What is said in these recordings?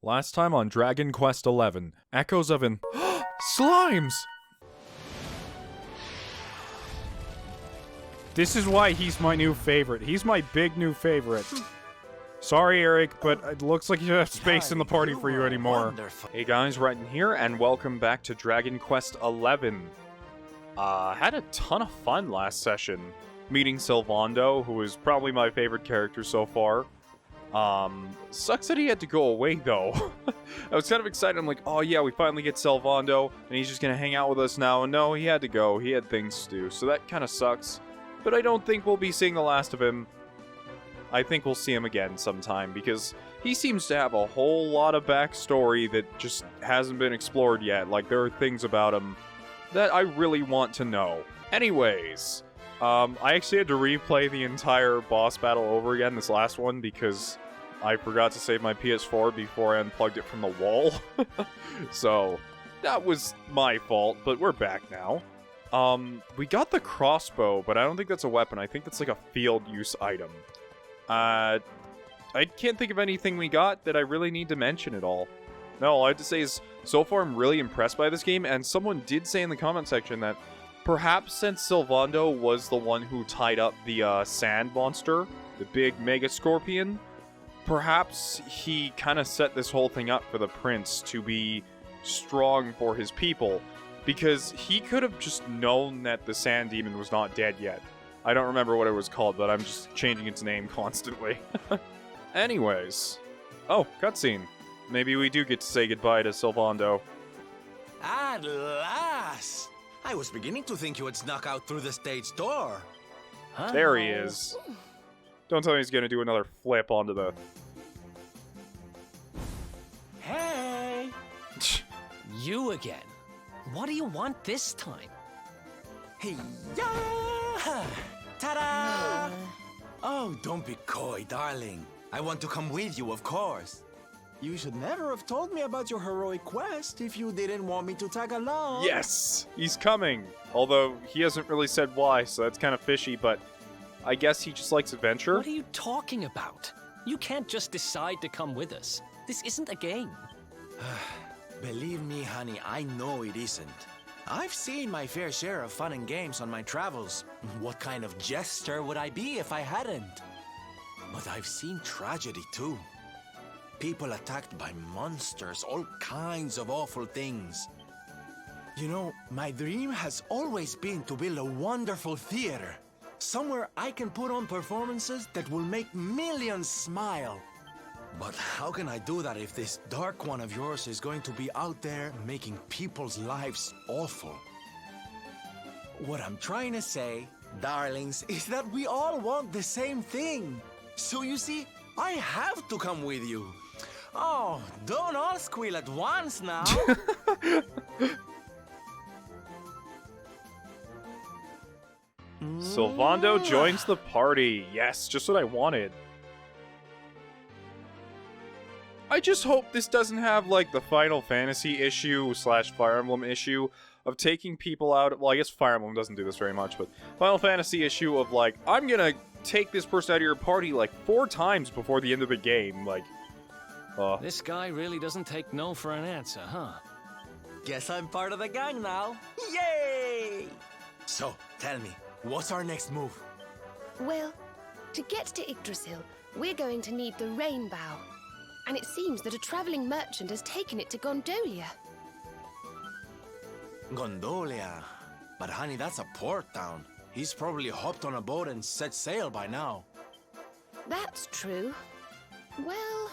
Last time on Dragon Quest XI, echoes of an slimes! This is why he's my new favorite. He's my big new favorite. Sorry, Eric, but it looks like you don't have space in the party for you anymore. Hey guys, Retin here, and welcome back to Dragon Quest XI. Had a ton of fun last session, meeting Sylvando, who is probably my favorite character so far. Sucks that he had to go away, though. I was kind of excited. I'm like, oh yeah, we finally get Sylvando, and he's just gonna hang out with us now. And no, he had to go. He had things to do, so that kind of sucks. But I don't think we'll be seeing the last of him. I think we'll see him again sometime, because he seems to have a whole lot of backstory that just hasn't been explored yet. Like, there are things about him that I really want to know. Anyways, I actually had to replay the entire boss battle over again, this last one, because I forgot to save my PS4 before I unplugged it from the wall. So, that was my fault, but we're back now. We got the crossbow, but I don't think that's a weapon. I think that's like a field use item. I can't think of anything we got that I really need to mention at all. No, all I have to say is, so far I'm really impressed by this game, and someone did say in the comment section that perhaps since Sylvando was the one who tied up the sand monster, the big mega scorpion, perhaps he kind of set this whole thing up for the prince to be strong for his people, because he could have just known that the sand demon was not dead yet. I don't remember what it was called, but I'm just changing its name constantly. Anyways. Oh, cutscene. Maybe we do get to say goodbye to Sylvando. At last! I was beginning to think you had snuck out through the stage door. Huh? There he is. Don't tell me he's gonna do another flip onto the... Hey! You again. What do you want this time? Hey, yeah! Ta-da! Oh, don't be coy, darling. I want to come with you, of course. You should never have told me about your heroic quest if you didn't want me to tag along. Yes! He's coming! Although, he hasn't really said why, so that's kind of fishy, but I guess he just likes adventure? What are you talking about? You can't just decide to come with us. This isn't a game. Believe me, honey, I know it isn't. I've seen my fair share of fun and games on my travels. What kind of jester would I be if I hadn't? But I've seen tragedy, too. People attacked by monsters, all kinds of awful things. You know, my dream has always been to build a wonderful theater. Somewhere I can put on performances that will make millions smile. But how can I do that if this dark one of yours is going to be out there making people's lives awful? What I'm trying to say, darlings, is that we all want the same thing. So you see, I have to come with you. Oh, don't all squeal at once now. Sylvando joins the party. Yes, just what I wanted. I just hope this doesn't have, like, the Final Fantasy issue / Fire Emblem issue of taking people out. Well, I guess Fire Emblem doesn't do this very much, but Final Fantasy issue of, like, I'm gonna take this person out of your party, like, 4 times before the end of the game. Like, This guy really doesn't take no for an answer, huh? Guess I'm part of the gang now. Yay! So, tell me, what's our next move? Well, to get to Yggdrasil, we're going to need the Rainbow. And it seems that a traveling merchant has taken it to Gondolia. Gondolia? But honey, that's a port town. He's probably hopped on a boat and set sail by now. That's true. Well,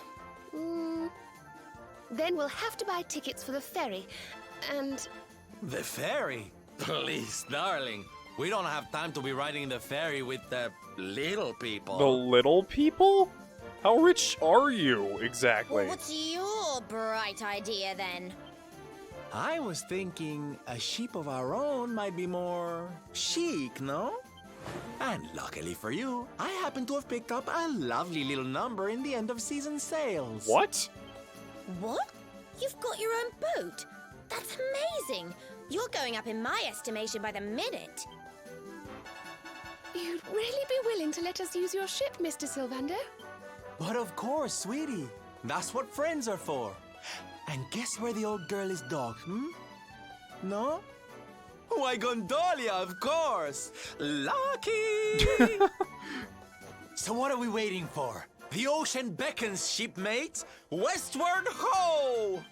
then we'll have to buy tickets for the ferry, and... The ferry? Please, darling. We don't have time to be riding the ferry with the little people. The little people? How rich are you, exactly? Well, what's your bright idea, then? I was thinking a ship of our own might be more chic, no? And luckily for you, I happen to have picked up a lovely little number in the end-of-season sales. What? What? You've got your own boat? That's amazing! You're going up in my estimation by the minute. You'd really be willing to let us use your ship, Mr. Sylvando? But of course, sweetie. That's what friends are for. And guess where the old girl is docked, No? Why, Gondolia, of course! Lucky! So what are we waiting for? The ocean beckons, shipmates! Westward ho!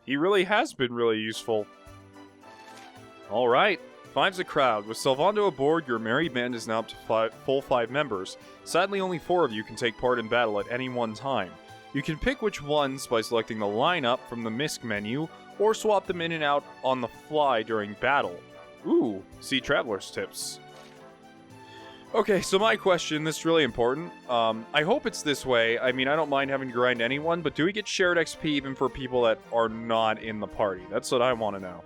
He really has been really useful. Alright, 5's a crowd. With Sylvando aboard, your merry band is now up to full 5 members. Sadly, only 4 of you can take part in battle at any one time. You can pick which ones by selecting the lineup from the MISC menu, or swap them in and out on the fly during battle. Ooh, see Traveler's Tips. Okay, so my question, this is really important. I hope it's this way. I mean, I don't mind having to grind anyone, but do we get shared XP even for people that are not in the party? That's what I want to know.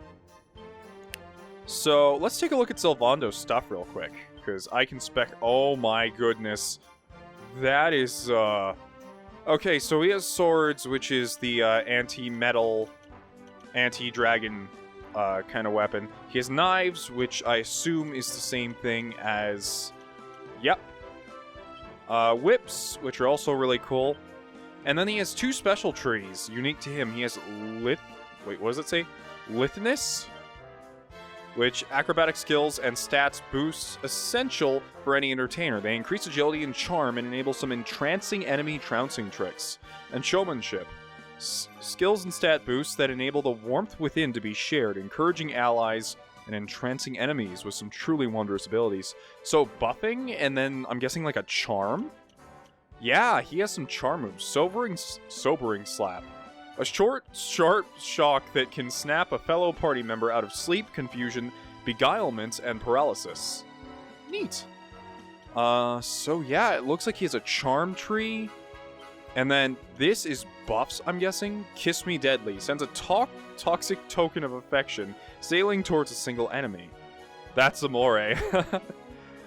So, let's take a look at Sylvando's stuff real quick, because I can spec... Oh my goodness. That is, Okay, so he has swords, which is the anti-metal, anti-dragon kind of weapon. He has knives, which I assume is the same thing as... Yep. Whips, which are also really cool. And then he has 2 special trees, unique to him. He has Wait, what does it say? Lithness? Which acrobatic skills and stats boosts essential for any entertainer. They increase agility and charm and enable some entrancing enemy trouncing tricks. And showmanship. Skills and stat boosts that enable the warmth within to be shared, encouraging allies and entrancing enemies with some truly wondrous abilities. So buffing, and then I'm guessing like a charm? Yeah, he has some charm moves. Sobering slap. A short, sharp shock that can snap a fellow party member out of sleep, confusion, beguilement, and paralysis. Neat. So yeah, it looks like he has a charm tree. And then this is buffs, I'm guessing. Kiss Me Deadly. Sends a toxic token of affection sailing towards a single enemy. That's amore.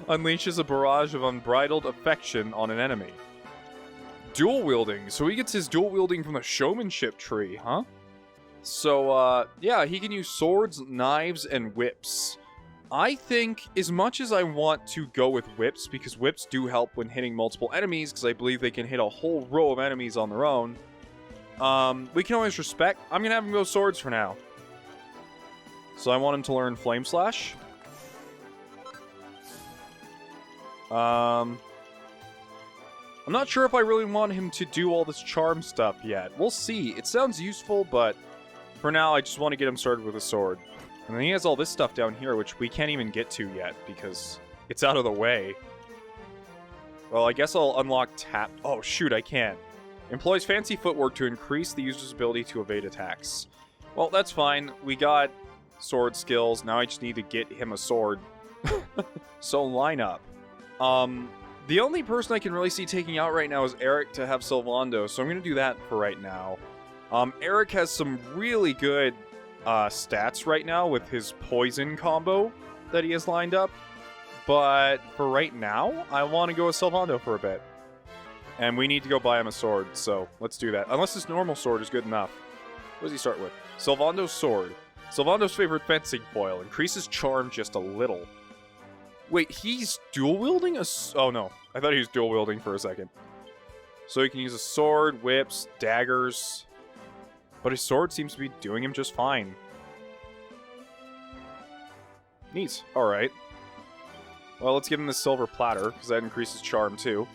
Unleashes a barrage of unbridled affection on an enemy. Dual wielding. So he gets his dual wielding from the showmanship tree, huh? So, yeah, he can use swords, knives, and whips. I think, as much as I want to go with whips, because whips do help when hitting multiple enemies, because I believe they can hit a whole row of enemies on their own, we can always respect. I'm going to have him go swords for now. So I want him to learn Flame Slash. I'm not sure if I really want him to do all this charm stuff yet. We'll see. It sounds useful, but for now, I just want to get him started with a sword. And then he has all this stuff down here, which we can't even get to yet, because it's out of the way. Well, I guess I'll unlock tap... Oh, shoot, I can't. Employs fancy footwork to increase the user's ability to evade attacks. Well, that's fine. We got sword skills. Now I just need to get him a sword. So, line up. The only person I can really see taking out right now is Eric to have Sylvando, so I'm going to do that for right now. Eric has some really good stats right now with his poison combo that he has lined up, but for right now, I want to go with Sylvando for a bit. And we need to go buy him a sword, so let's do that. Unless his normal sword is good enough. What does he start with? Sylvando's sword. Sylvando's favorite fencing foil. Increases charm just a little. Wait, he's dual-wielding a... Oh, no. I thought he was dual-wielding for a second. So he can use a sword, whips, daggers. But his sword seems to be doing him just fine. Neat. Alright. Well, let's give him the silver platter, because that increases charm, too.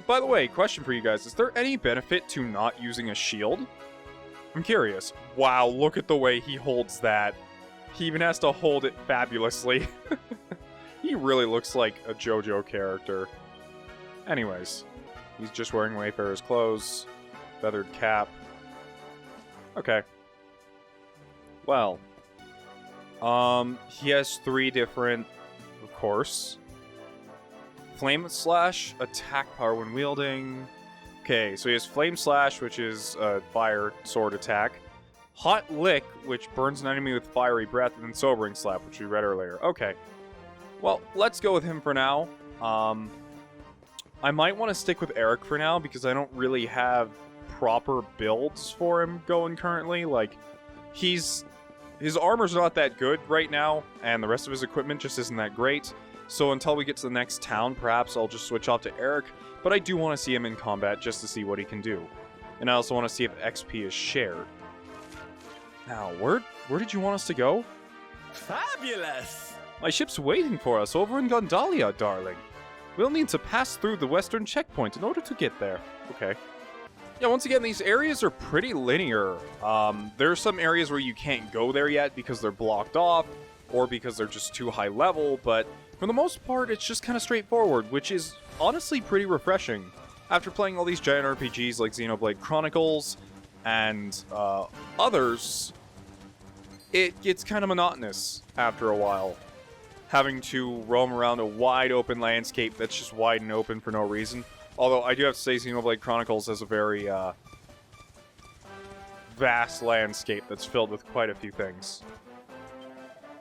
By the way, question for you guys. Is there any benefit to not using a shield? I'm curious. Wow, look at the way he holds that. He even has to hold it fabulously. He really looks like a JoJo character. Anyways, he's just wearing Wayfarer's clothes, feathered cap. Okay. Well, he has 3 different, of course. Flame Slash, attack power when wielding. Okay, so he has Flame Slash, which is a fire sword attack. Hot Lick, which burns an enemy with fiery breath, and then Sobering Slap, which we read earlier. Okay. Well, let's go with him for now. I might want to stick with Eric for now, because I don't really have proper builds for him going currently. Like, his armor's not that good right now, and the rest of his equipment just isn't that great. so until we get to the next town, perhaps I'll just switch off to Eric, but I do want to see him in combat just to see what he can do. And I also want to see if XP is shared. Now, where did you want us to go? Fabulous! My ship's waiting for us over in Gondolia, darling. We'll need to pass through the western checkpoint in order to get there. Okay. Yeah, once again, these areas are pretty linear. There are some areas where you can't go there yet because they're blocked off, or because they're just too high level, but for the most part, it's just kind of straightforward, which is honestly pretty refreshing. After playing all these giant RPGs like Xenoblade Chronicles and others, it gets kind of monotonous after a while. Having to roam around a wide open landscape that's just wide and open for no reason. Although I do have to say Xenoblade Chronicles has a very vast landscape that's filled with quite a few things.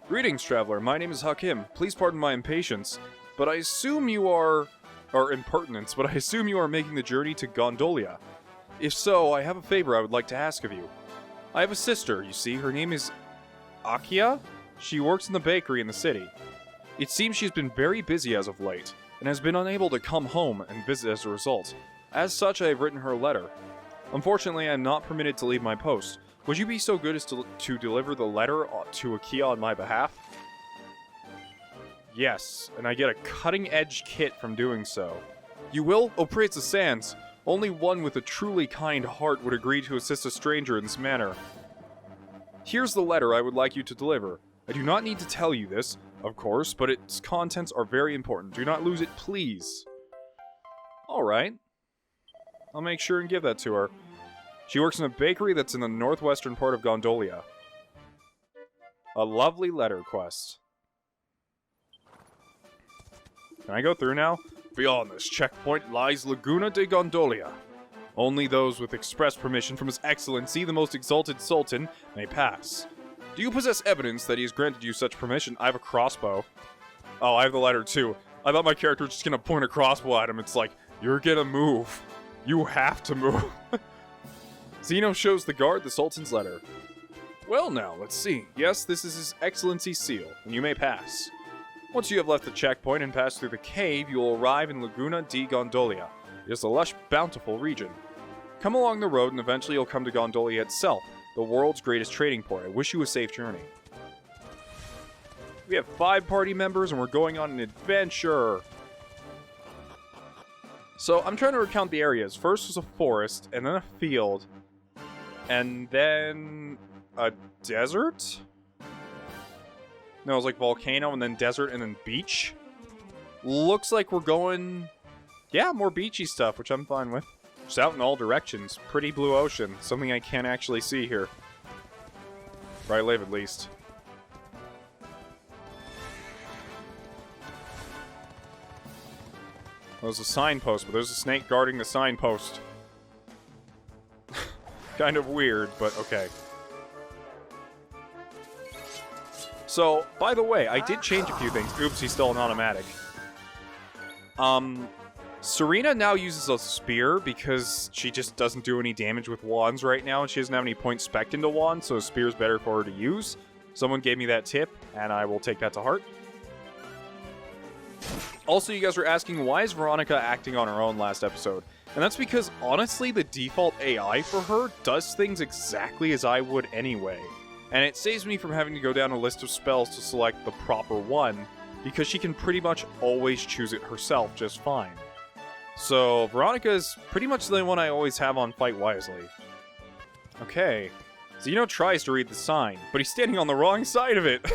Greetings, traveler. My name is Hakim. Please pardon my impatience, but I assume you are... or impertinence, but I assume you are making the journey to Gondolia. If so, I have a favor I would like to ask of you. I have a sister, you see. Her name is Akia? She works in the bakery in the city. It seems she's been very busy as of late, and has been unable to come home and visit as a result. As such, I have written her a letter. Unfortunately, I am not permitted to leave my post. Would you be so good as to deliver the letter to Akia on my behalf? Yes, and I get a cutting-edge kit from doing so. You will? Oh, praise the sands! Only one with a truly kind heart would agree to assist a stranger in this manner. Here's the letter I would like you to deliver. I do not need to tell you this, of course, but its contents are very important. Do not lose it, please. Alright. I'll make sure and give that to her. She works in a bakery that's in the northwestern part of Gondolia. A lovely letter quest. Can I go through now? Beyond this checkpoint lies Laguna de Gondolia. Only those with express permission from His Excellency, the most exalted Sultan, may pass. Do you possess evidence that he has granted you such permission? I have a crossbow. Oh, I have the letter too. I thought my character was just gonna point a crossbow at him. It's like, you're gonna move. You have to move. Zeno shows the guard the Sultan's letter. Well now, let's see. Yes, this is His Excellency's seal, and you may pass. Once you have left the checkpoint and passed through the cave, you will arrive in Laguna di Gondolia. It is a lush, bountiful region. Come along the road and eventually you'll come to Gondolia itself, the world's greatest trading port. I wish you a safe journey. We have 5 party members and we're going on an adventure. So I'm trying to recount the areas. First was a forest, and then a field, and then a desert? No, it was like volcano, and then desert, and then beach. Looks like we're going... yeah, more beachy stuff, which I'm fine with. Just out in all directions. Pretty blue ocean. Something I can't actually see here. Where I live, at least. There's a signpost, but there's a snake guarding the signpost. Kind of weird, but okay. So, by the way, I did change a few things. Oops, he's still an automatic. Serena now uses a spear because she just doesn't do any damage with wands right now, and she doesn't have any points spec'd into wands, so a spear's better for her to use. Someone gave me that tip, and I will take that to heart. Also, you guys were asking, why is Veronica acting on her own last episode? And that's because, honestly, the default AI for her does things exactly as I would anyway. And it saves me from having to go down a list of spells to select the proper one, because she can pretty much always choose it herself just fine. So, Veronica is pretty much the one I always have on Fight Wisely. Okay. Zeno tries to read the sign, but he's standing on the wrong side of it!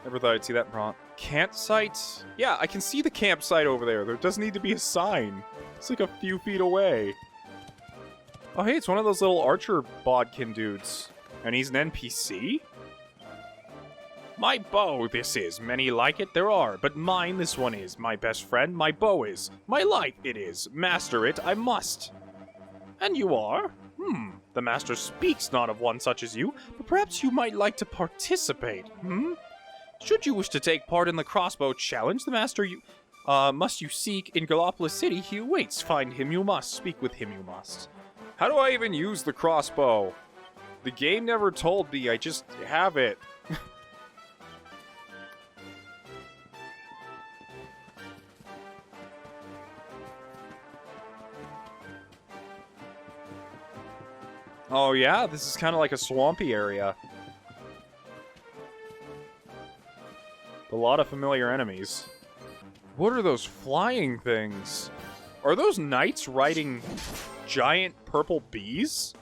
Never thought I'd see that prompt. Campsite? Yeah, I can see the campsite over there. There doesn't need to be a sign. It's like a few feet away. Oh hey, it's one of those little archer bodkin dudes. And he's an NPC? My bow, this is. Many like it, there are. But mine, this one is. My best friend, my bow is. My life, it is. Master it, I must. And you are? The master speaks not of one such as you, but perhaps you might like to participate, Should you wish to take part in the crossbow challenge, the master must you seek in Gallopolis City, he awaits. Find him you must, speak with him you must. How do I even use the crossbow? The game never told me, I just have it. Oh yeah, this is kind of like a swampy area. A lot of familiar enemies. What are those flying things? Are those knights riding giant purple bees?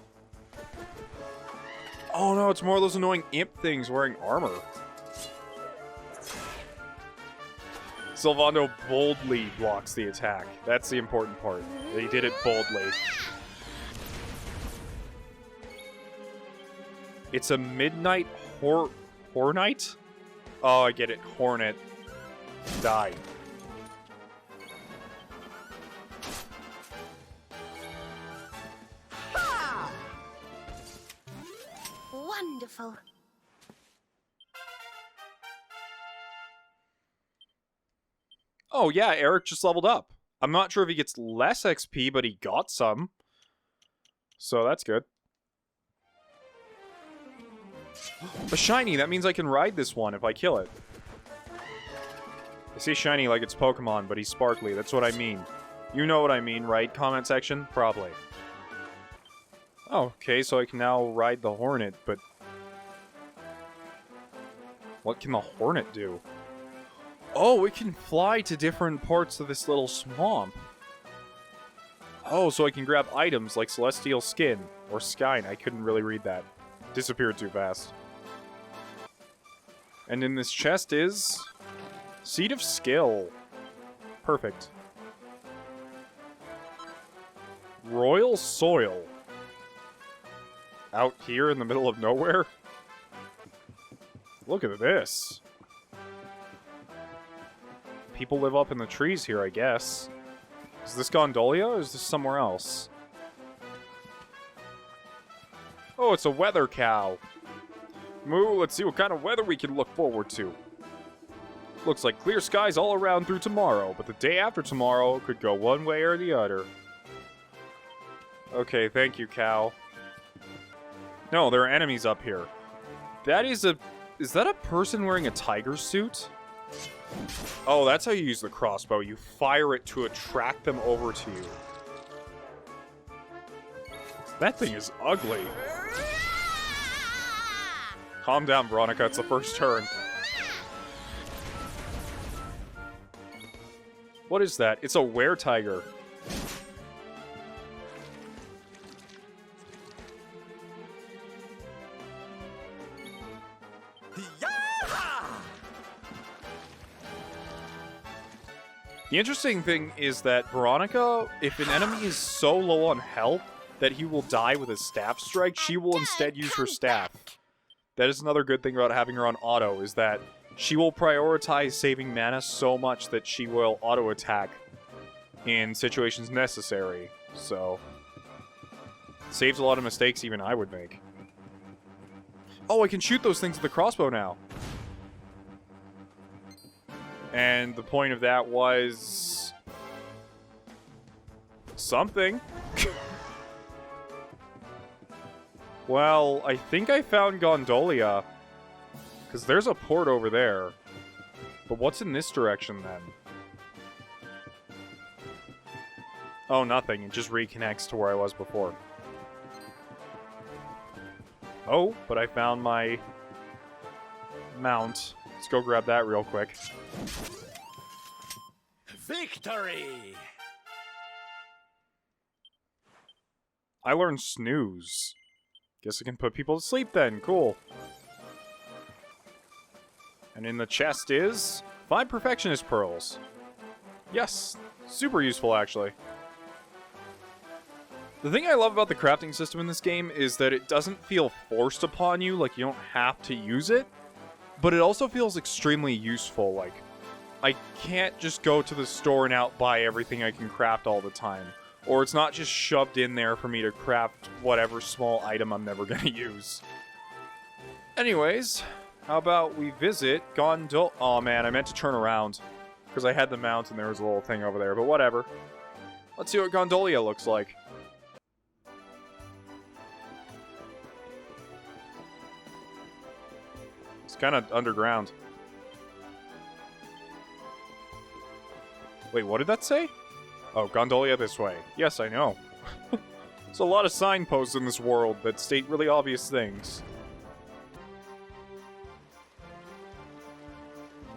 Oh no, it's more of those annoying imp things wearing armor. Sylvando boldly blocks the attack. That's the important part. He did it boldly. It's a midnight Hornite? Oh, I get it. Hornet. Die. Wonderful. Oh yeah, Eric just leveled up. I'm not sure if he gets less XP, but he got some. So that's good. A shiny, that means I can ride this one if I kill it. I say shiny like it's Pokemon, but he's sparkly. That's what I mean. You know what I mean, right? Comment section? Probably. Oh, okay, so I can now ride the Hornet, but... what can the Hornet do? Oh, it can fly to different parts of this little swamp. Oh, so I can grab items like Celestial Skin, or Skyne. I couldn't really read that. Disappeared too fast. And in this chest is... Seed of Skill. Perfect. Royal Soil. Out here in the middle of nowhere? Look at this. People live up in the trees here, I guess. Is this Gondolia, or is this somewhere else? Oh, it's a weather cow. Moo, let's see what kind of weather we can look forward to. Looks like clear skies all around through tomorrow, but the day after tomorrow could go one way or the other. Okay, thank you, cow. No, there are enemies up here. That is a... Is that a person wearing a tiger suit? Oh, that's how you use the crossbow. You fire it to attract them over to you. That thing is ugly. Calm down, Veronica. It's the first turn. What is that? It's a were-tiger. The interesting thing is that Veronica, if an enemy is so low on health that he will die with a staff strike, she will instead use her staff. That is another good thing about having her on auto, is that she will prioritize saving mana so much that she will auto-attack in situations necessary. So, saves a lot of mistakes even I would make. Oh, I can shoot those things with the crossbow now. And the point of that was... something. Well, I think I found Gondolia. Because there's a port over there. But what's in this direction, then? Oh, nothing. It just reconnects to where I was before. Oh, but I found my... mount. Let's go grab that real quick. Victory! I learned snooze. Guess I can put people to sleep then. Cool. And in the chest is 5 Perfectionist Pearls. Yes, super useful actually. The thing I love about the crafting system in this game is that it doesn't feel forced upon you, like you don't have to use it, but it also feels extremely useful. Like, I can't just go to the store and outbuy everything I can craft all the time. Or it's not just shoved in there for me to craft whatever small item I'm never gonna use. Anyways, how about we visit Gondol... Oh man, I meant to turn around. Because I had the mount and there was a little thing over there, but whatever. Let's see what Gondolia looks like. It's kind of underground. Wait, what did that say? Oh, Gondolia this way. Yes, I know. There's a lot of signposts in this world that state really obvious things.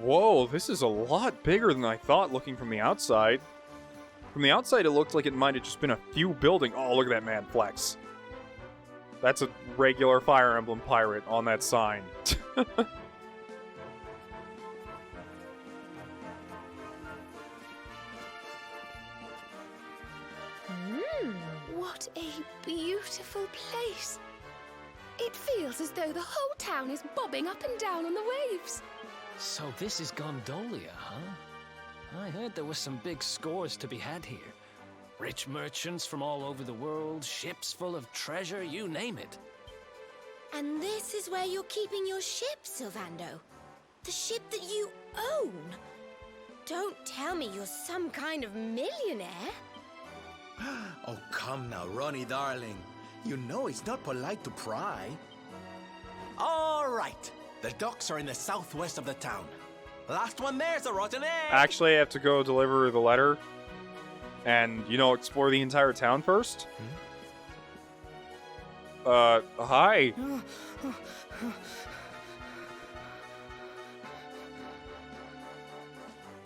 Whoa, this is a lot bigger than I thought looking from the outside. From the outside, it looked like it might have just been a few buildings. Oh, look at that man flex. That's a regular Fire Emblem pirate on that sign. What a beautiful place. It feels as though the whole town is bobbing up and down on the waves. So this is Gondolia, huh? I heard there were some big scores to be had here. Rich merchants from all over the world, ships full of treasure, you name it. And this is where you're keeping your ship, Sylvando. The ship that you own. Don't tell me you're some kind of millionaire. Oh, come now, Ronnie, darling. You know it's not polite to pry. All right. The docks are in the southwest of the town. Last one there's a rotten egg. Actually, I have to go deliver the letter and, you know, explore the entire town first. Hi.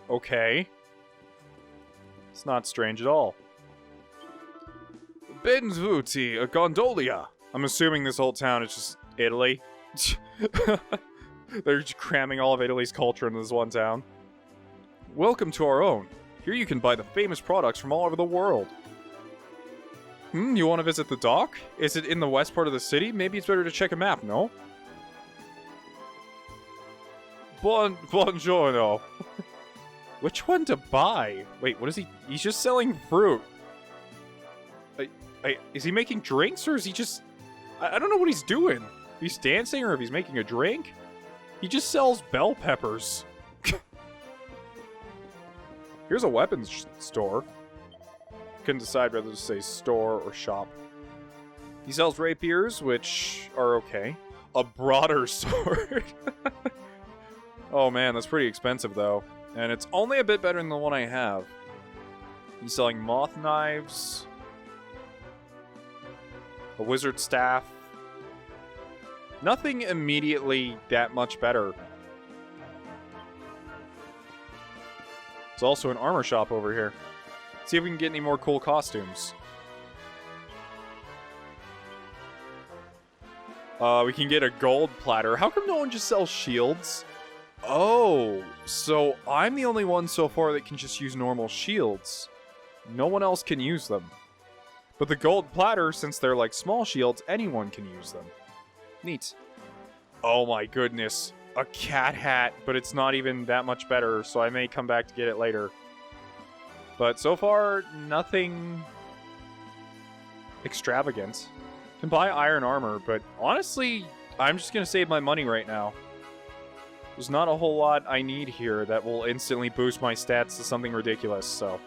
Okay. It's not strange at all. Benvenuti, a Gondolia. I'm assuming this whole town is just Italy. They're just cramming all of Italy's culture into this one town. Welcome to our own. Here you can buy the famous products from all over the world. You want to visit the dock? Is it in the west part of the city? Maybe it's better to check a map, no? Buongiorno. Which one to buy? Wait, what is he? He's just selling fruit. Is he making drinks, or is he just... I don't know what he's doing. If he's dancing, or if he's making a drink. He just sells bell peppers. Here's a weapons store. Couldn't decide whether to say store or shop. He sells rapiers, which are okay. A broader sword. Oh man, that's pretty expensive though. And it's only a bit better than the one I have. He's selling moth knives. A wizard staff. Nothing immediately that much better. There's also an armor shop over here. See if we can get any more cool costumes. We can get a gold platter. How come no one just sells shields? Oh, so I'm the only one so far that can just use normal shields. No one else can use them. But the gold platter, since they're like small shields, anyone can use them. Neat. Oh my goodness. A cat hat, but it's not even that much better, so I may come back to get it later. But so far, nothing extravagant. Can buy iron armor, but honestly, I'm just gonna save my money right now. There's not a whole lot I need here that will instantly boost my stats to something ridiculous, so...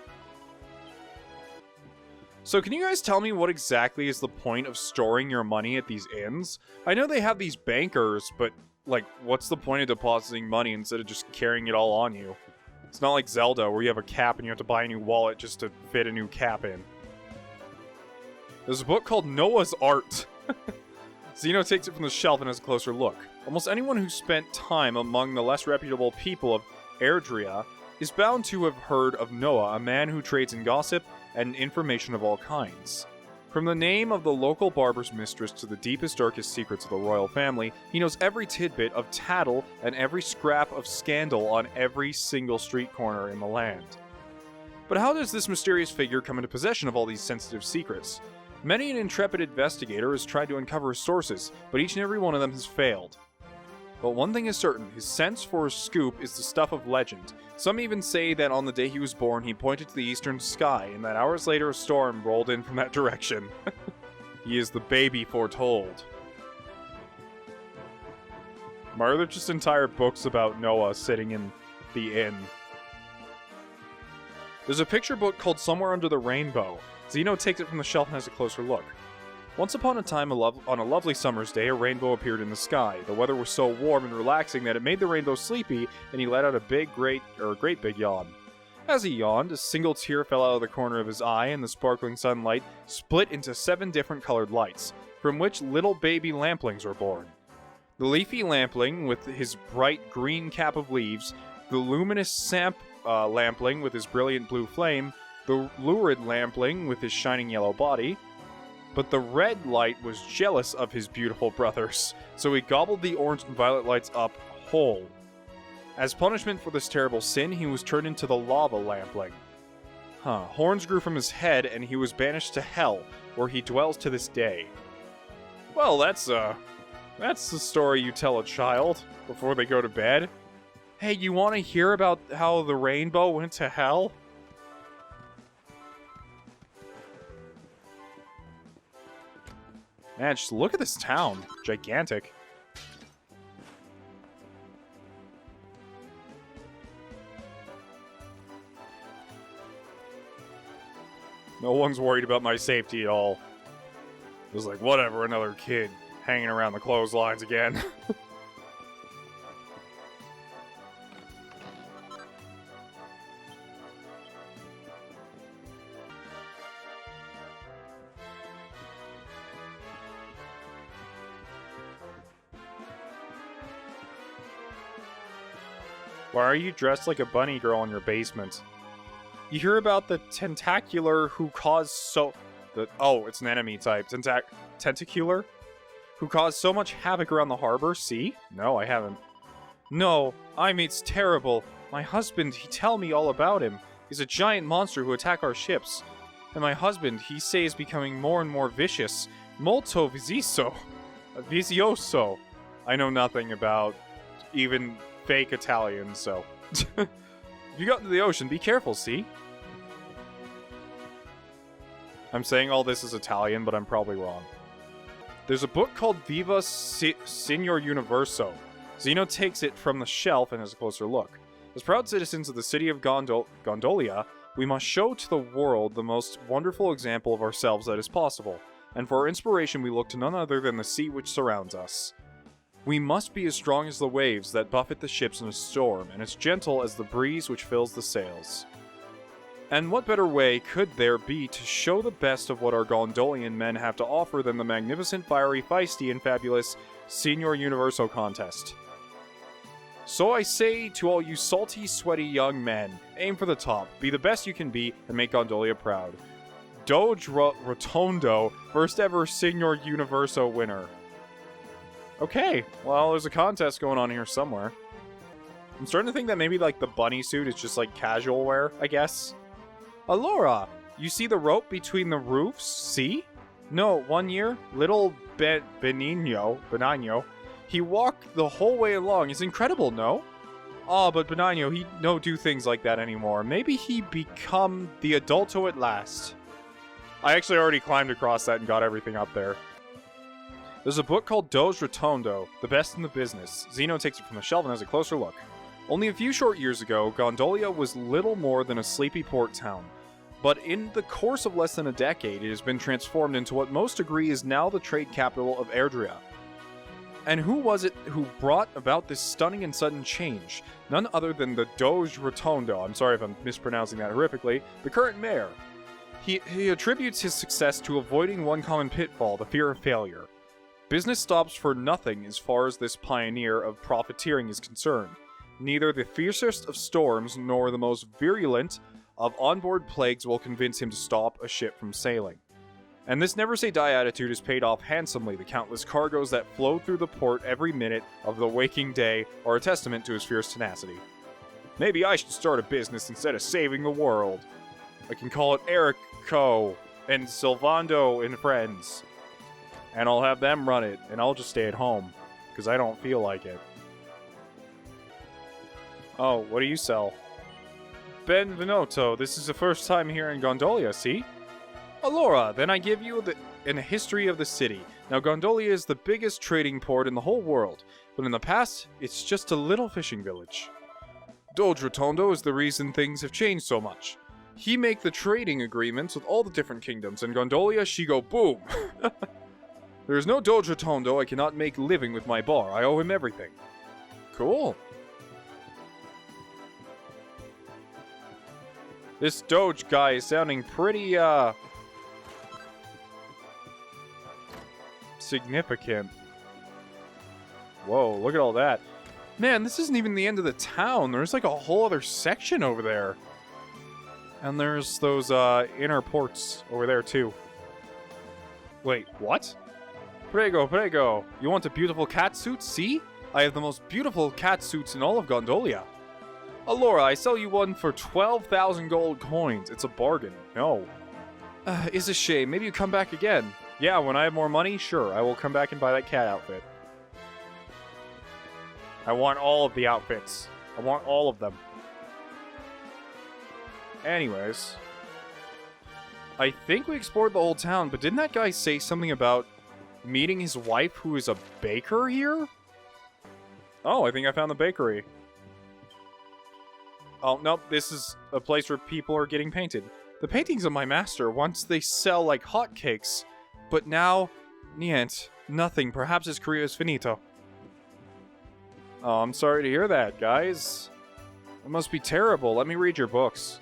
So can you guys tell me what exactly is the point of storing your money at these inns? I know they have these bankers, but, like, what's the point of depositing money instead of just carrying it all on you? It's not like Zelda, where you have a cap and you have to buy a new wallet just to fit a new cap in. There's a book called Noah's Art. Zeno takes it from the shelf and has a closer look. Almost anyone who spent time among the less reputable people of Erdrea is bound to have heard of Noah, a man who trades in gossip and information of all kinds. From the name of the local barber's mistress to the deepest, darkest secrets of the royal family, he knows every tidbit of tattle and every scrap of scandal on every single street corner in the land. But how does this mysterious figure come into possession of all these sensitive secrets? Many an intrepid investigator has tried to uncover his sources, but each and every one of them has failed. But one thing is certain, his sense for a scoop is the stuff of legend. Some even say that on the day he was born, he pointed to the eastern sky, and that hours later a storm rolled in from that direction. He is the baby foretold. Why are there just entire books about Noah sitting in the inn? There's a picture book called Somewhere Under the Rainbow. Zeno takes it from the shelf and has a closer look. Once upon a time, on a lovely summer's day, a rainbow appeared in the sky. The weather was so warm and relaxing that it made the rainbow sleepy, and he let out a great big yawn. As he yawned, a single tear fell out of the corner of his eye, and the sparkling sunlight split into 7 different colored lights, from which little baby lamplings were born. The leafy lampling with his bright green cap of leaves, the luminous sap lampling with his brilliant blue flame, the lurid lampling with his shining yellow body. But the red light was jealous of his beautiful brothers, so he gobbled the orange and violet lights up whole. As punishment for this terrible sin, he was turned into the lava lampling. Horns grew from his head, and he was banished to hell, where he dwells to this day. Well, that's the story you tell a child before they go to bed. Hey, you want to hear about how the rainbow went to hell? Man, just look at this town. Gigantic. No one's worried about my safety at all. It was like, whatever, another kid hanging around the clotheslines again. Why are you dressed like a bunny girl in your basement? You hear about the tentacular who caused it's an enemy type. Tentacular? Who caused so much havoc around the harbor? See? No, I haven't. No, it's terrible. My husband, he tell me all about him. He's a giant monster who attack our ships. And my husband, he say is becoming more and more vicious. Molto vizioso. I know nothing about even fake Italian, so... If you got into the ocean, be careful, see? I'm saying all this is Italian, but I'm probably wrong. There's a book called Viva Signor Universo. Zeno takes it from the shelf and has a closer look. As proud citizens of the city of Gondolia, we must show to the world the most wonderful example of ourselves that is possible, and for our inspiration we look to none other than the sea which surrounds us. We must be as strong as the waves that buffet the ships in a storm, and as gentle as the breeze which fills the sails. And what better way could there be to show the best of what our Gondolian men have to offer than the magnificent, fiery, feisty, and fabulous Signor Universo contest? So I say to all you salty, sweaty young men, aim for the top, be the best you can be, and make Gondolia proud. Doge Rotondo, first ever Signor Universo winner. Okay, well, there's a contest going on here somewhere. I'm starting to think that maybe, like, the bunny suit is just, like, casual wear, I guess. Allora, you see the rope between the roofs? See? No, 1 year, little Benigno, he walked the whole way along. It's incredible, no? Oh, but Benigno, he no do things like that anymore. Maybe he become the adulto at last. I actually already climbed across that and got everything up there. There's a book called Doge Rotondo, the best in the business. Zeno takes it from the shelf and has a closer look. Only a few short years ago, Gondolia was little more than a sleepy port town. But in the course of less than a decade, it has been transformed into what most agree is now the trade capital of Erdria. And who was it who brought about this stunning and sudden change? None other than the Doge Rotondo, I'm sorry if I'm mispronouncing that horrifically, the current mayor. He attributes his success to avoiding one common pitfall, the fear of failure. Business stops for nothing as far as this pioneer of profiteering is concerned. Neither the fiercest of storms nor the most virulent of onboard plagues will convince him to stop a ship from sailing. And this never-say-die attitude has paid off handsomely. The countless cargoes that flow through the port every minute of the waking day are a testament to his fierce tenacity. Maybe I should start a business instead of saving the world. I can call it Eric Co. and Silvando and Friends. And I'll have them run it, and I'll just stay at home, because I don't feel like it. Oh, what do you sell? Benvenuto, this is the first time here in Gondolia, see? Allora, then I give you a history of the city. Now, Gondolia is the biggest trading port in the whole world, but in the past, it's just a little fishing village. Doge Rotondo is the reason things have changed so much. He make the trading agreements with all the different kingdoms, and Gondolia, she go boom! There is no Doge Rotondo, I cannot make living with my bar. I owe him everything. Cool. This Doge guy is sounding pretty, significant. Whoa, look at all that. Man, this isn't even the end of the town. There's like a whole other section over there. And there's those, inner ports over there, too. Wait, what? Prego, prego. You want a beautiful cat suit? See? I have the most beautiful cat suits in all of Gondolia. Allura, I sell you one for 12,000 gold coins. It's a bargain. No. It's a shame. Maybe you come back again. Yeah, when I have more money, sure. I will come back and buy that cat outfit. I want all of the outfits. I want all of them. Anyways. I think we explored the whole town, but didn't that guy say something about meeting his wife who is a baker here? Oh, I think I found the bakery. Oh, nope, this is a place where people are getting painted. The paintings of my master, once they sell like hotcakes, but now, niente, nothing. Perhaps his career is finito. Oh, I'm sorry to hear that, guys. It must be terrible. Let me read your books.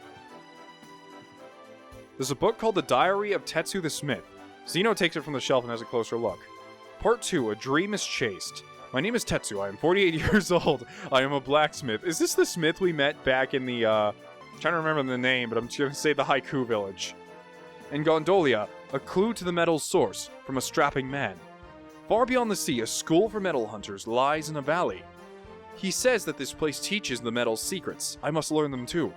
There's a book called The Diary of Tetsu the Smith. Zeno takes it from the shelf and has a closer look. Part 2, A Dream is Chased. My name is Tetsu. I am 48 years old. I am a blacksmith. Is this the smith we met back in the, I'm trying to remember the name, but I'm just going to say the Haiku Village. In Gondolia, a clue to the metal's source from a strapping man. Far beyond the sea, a school for metal hunters lies in a valley. He says that this place teaches the metal's secrets. I must learn them too.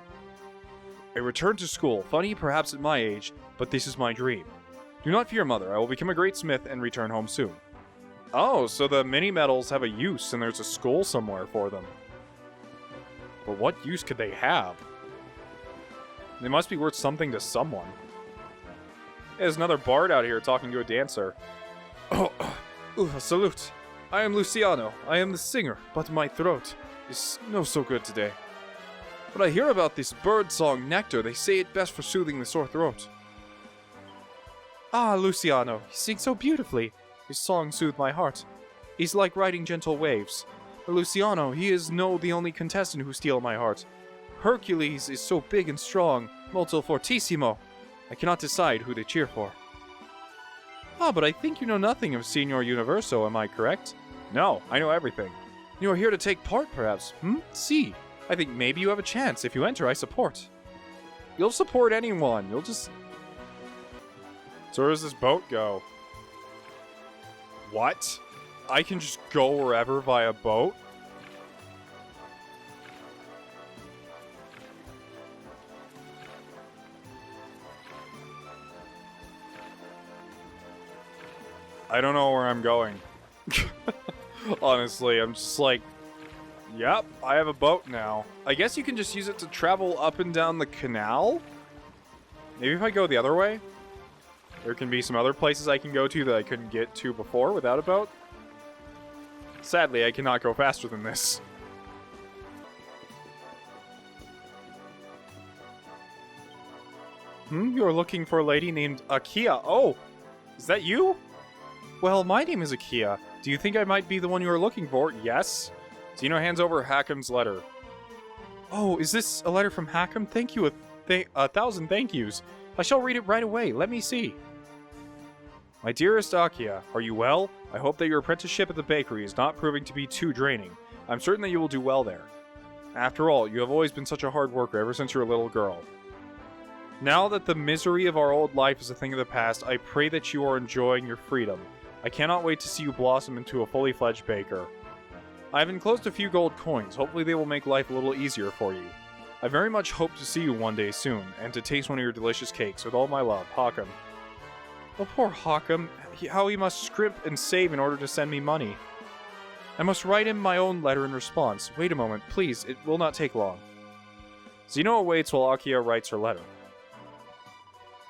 A return to school, funny perhaps at my age, but this is my dream. Do not fear, mother. I will become a great smith and return home soon. Oh, so the mini-metals have a use, and there's a school somewhere for them. But what use could they have? They must be worth something to someone. There's another bard out here talking to a dancer. Oh, salute. I am Luciano. I am the singer, but my throat is no so good today. But I hear about this bird song nectar. They say it best for soothing the sore throat. Ah, Luciano, he sings so beautifully. His song soothed my heart. He's like riding gentle waves. Luciano, he is the only contestant who steals my heart. Hercules is so big and strong, molto fortissimo. I cannot decide who to cheer for. Ah, but I think you know nothing of Signor Universo, am I correct? No, I know everything. You are here to take part, perhaps? See, I think maybe you have a chance. If you enter, I support. You'll support anyone. You'll just... So where does this boat go? What? I can just go wherever via boat? I don't know where I'm going. Honestly, I'm just like, yep, I have a boat now. I guess you can just use it to travel up and down the canal? Maybe if I go the other way? There can be some other places I can go to that I couldn't get to before without a boat. Sadly, I cannot go faster than this. You're looking for a lady named Akia. Oh, is that you? Well, my name is Akia. Do you think I might be the one you are looking for? Yes. Zeno hands over Hakam's letter. Oh, is this a letter from Hakam? Thank you. A thousand thank yous. I shall read it right away. Let me see. My dearest Akia, are you well? I hope that your apprenticeship at the bakery is not proving to be too draining. I'm certain that you will do well there. After all, you have always been such a hard worker ever since you were a little girl. Now that the misery of our old life is a thing of the past, I pray that you are enjoying your freedom. I cannot wait to see you blossom into a fully fledged baker. I have enclosed a few gold coins. Hopefully they will make life a little easier for you. I very much hope to see you one day soon, and to taste one of your delicious cakes. With all my love, Hakam. Oh, poor Hakam. How he must scrimp and save in order to send me money. I must write him my own letter in response. Wait a moment, please. It will not take long. Zeno awaits while Akia writes her letter.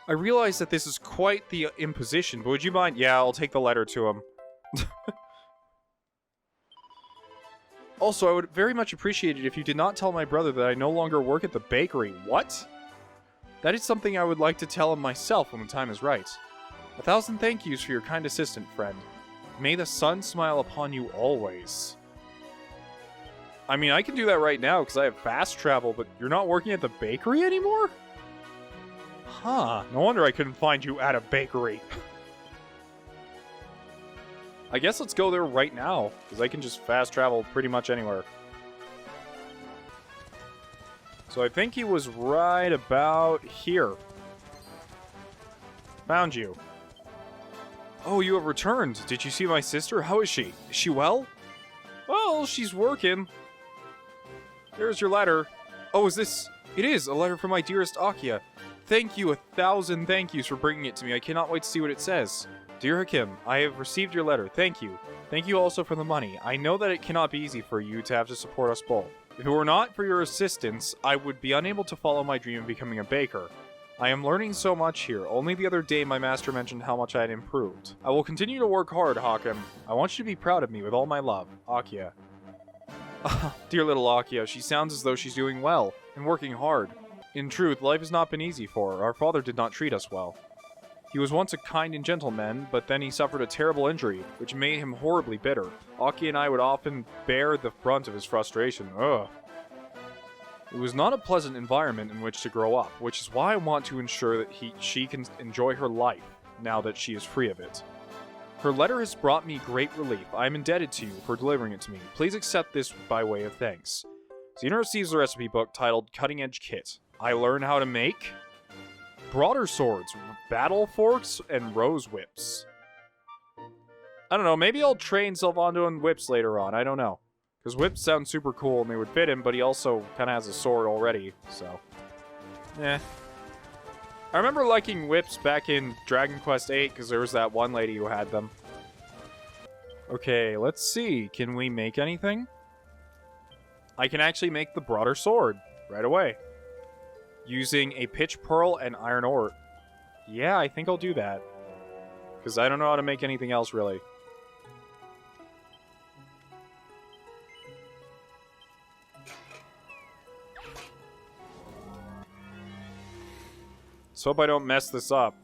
I realize that this is quite the imposition, but would you mind? Yeah, I'll take the letter to him. Also, I would very much appreciate it if you did not tell my brother that I no longer work at the bakery. What? That is something I would like to tell him myself when the time is right. 1,000 thank yous for your kind assistant, friend. May the sun smile upon you always. I mean, I can do that right now because I have fast travel, but you're not working at the bakery anymore? Huh. No wonder I couldn't find you at a bakery. I guess let's go there right now, because I can just fast travel pretty much anywhere. So I think he was right about here. Found you. Oh, you have returned. Did you see my sister? How is she? Is she well? Well, she's working. There's your letter. Oh, is this... It is a letter from my dearest Akia. Thank you, 1,000 thank yous for bringing it to me. I cannot wait to see what it says. Dear Hakim, I have received your letter. Thank you. Thank you also for the money. I know that it cannot be easy for you to have to support us both. If it were not for your assistance, I would be unable to follow my dream of becoming a baker. I am learning so much here. Only the other day my master mentioned how much I had improved. I will continue to work hard, Hakim. I want you to be proud of me with all my love. Akia. Dear little Akia, she sounds as though she's doing well and working hard. In truth, life has not been easy for her. Our father did not treat us well. He was once a kind and gentle man, but then he suffered a terrible injury, which made him horribly bitter. Akia and I would often bear the brunt of his frustration. Ugh. It was not a pleasant environment in which to grow up, which is why I want to ensure that she can enjoy her life, now that she is free of it. Her letter has brought me great relief. I am indebted to you for delivering it to me. Please accept this by way of thanks. Xena receives the recipe book titled Cutting Edge Kit. I learn how to make broader swords, battle forks, and rose whips. I don't know, maybe I'll train Sylvan doing whips later on, I don't know. Because whips sound super cool and they would fit him, but he also kind of has a sword already, so... Eh. I remember liking whips back in Dragon Quest VIII, because there was that one lady who had them. Okay, let's see, can we make anything? I can actually make the broader sword, right away. Using a pitch pearl and iron ore. Yeah, I think I'll do that. Because I don't know how to make anything else, really. Let's hope I don't mess this up.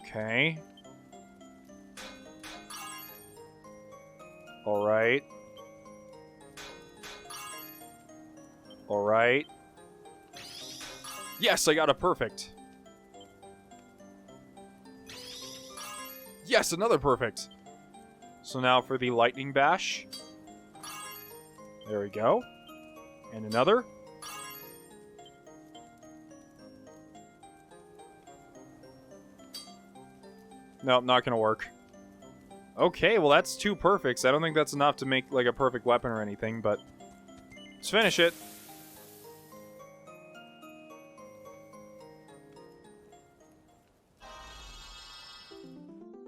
Okay. Alright. Alright. Yes, I got a perfect. Yes, another perfect. So now for the lightning bash. There we go. And another. Nope, not gonna work. Okay, well that's 2 perfects. I don't think that's enough to make like a perfect weapon or anything, but let's finish it.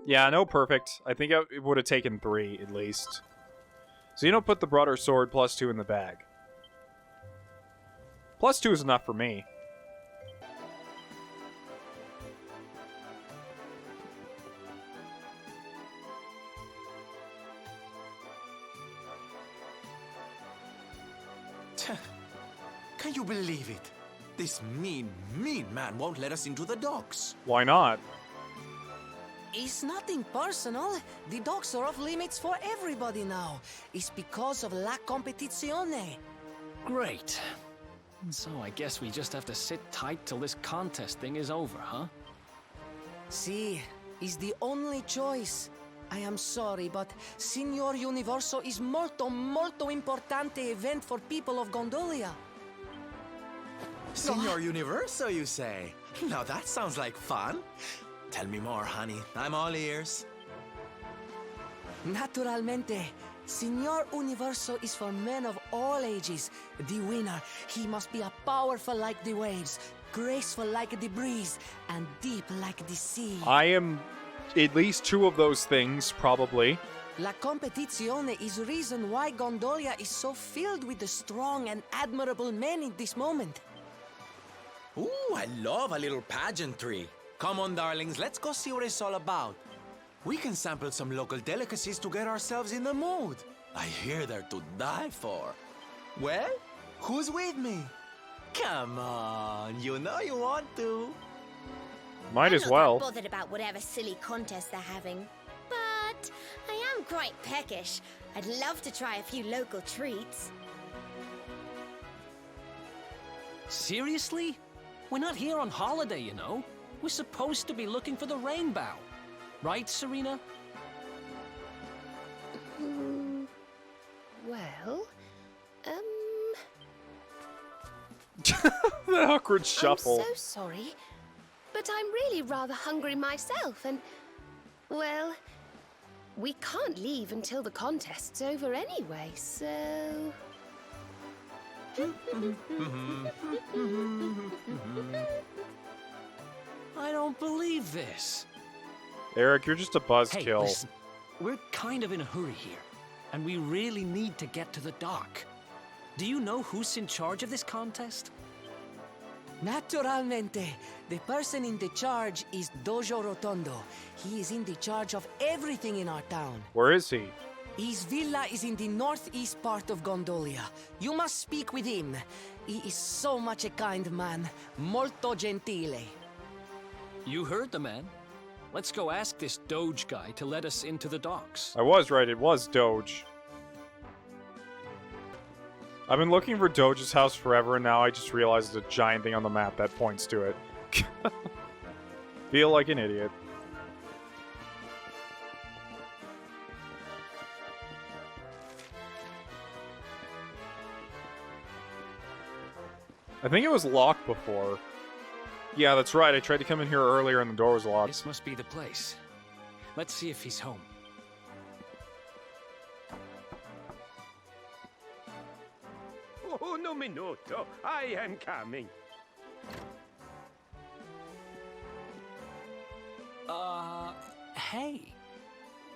Yeah, no perfect. I think it would have taken 3 at least. So you don't put the broader sword +2 in the bag. +2 is enough for me. Can you believe it? This mean man won't let us into the docks. Why not? It's nothing personal. The docks are off limits for everybody now. It's because of la competizione. Great. So I guess we just have to sit tight till this contest thing is over, huh? See, it's the only choice. I am sorry, but Signor Universo is molto importante event for people of Gondolia. Signor Universo, you say? Now that sounds like fun. Tell me more, honey. I'm all ears. Naturalmente. Signor Universo is for men of all ages. The winner, he must be powerful like the waves, graceful like the breeze, and deep like the sea. I am at least 2 of those things, probably. La competizione is reason why Gondolia is so filled with the strong and admirable men in this moment. Ooh, I love a little pageantry. Come on, darlings, let's go see what it's all about. We can sample some local delicacies to get ourselves in the mood. I hear they're to die for. Well, who's with me? Come on, you know you want to. Might as well. I'm not that bothered about whatever silly contest they're having. But I am quite peckish. I'd love to try a few local treats. Seriously? We're not here on holiday, you know. We're supposed to be looking for the rainbow. Right, Serena? Well, The awkward shuffle. I'm so sorry, but I'm really rather hungry myself, and, well, we can't leave until the contest's over anyway, so... I don't believe this. Eric, you're just a Hey, buzzkill. listen. We're kind of in a hurry here, and we really need to get to the dock. Do you know who's in charge of this contest? Naturalmente, the person in the charge is Dojo Rotondo. He is in the charge of everything in our town. Where is he? His villa is in the northeast part of Gondolia. You must speak with him. He is so much a kind man, molto gentile. You heard the man. Let's go ask this Doge guy to let us into the docks. I was right, it was Doge. I've been looking for Doge's house forever, and now I just realized there's a giant thing on the map that points to it. Feel like an idiot. I think it was locked before. Yeah, that's right. I tried to come in here earlier and the door was locked. This must be the place. Let's see if he's home. Oh, no minuto. I am coming. Hey.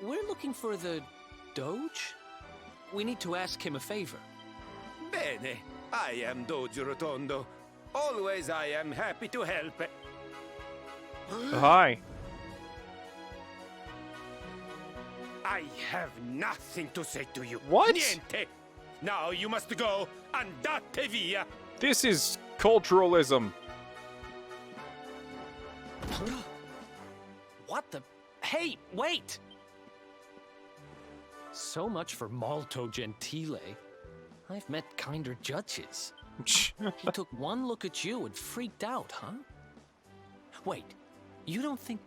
We're looking for the Doge? We need to ask him a favor. Bene. I am Dojo Rotondo. Always I am happy to help. Hi. I have nothing to say to you. What? Niente. Now you must go. Andate via. This is culturalism. What the? Hey, wait! So much for molto gentile. I've met kinder judges. He took one look at you and freaked out, huh? Wait, you don't think...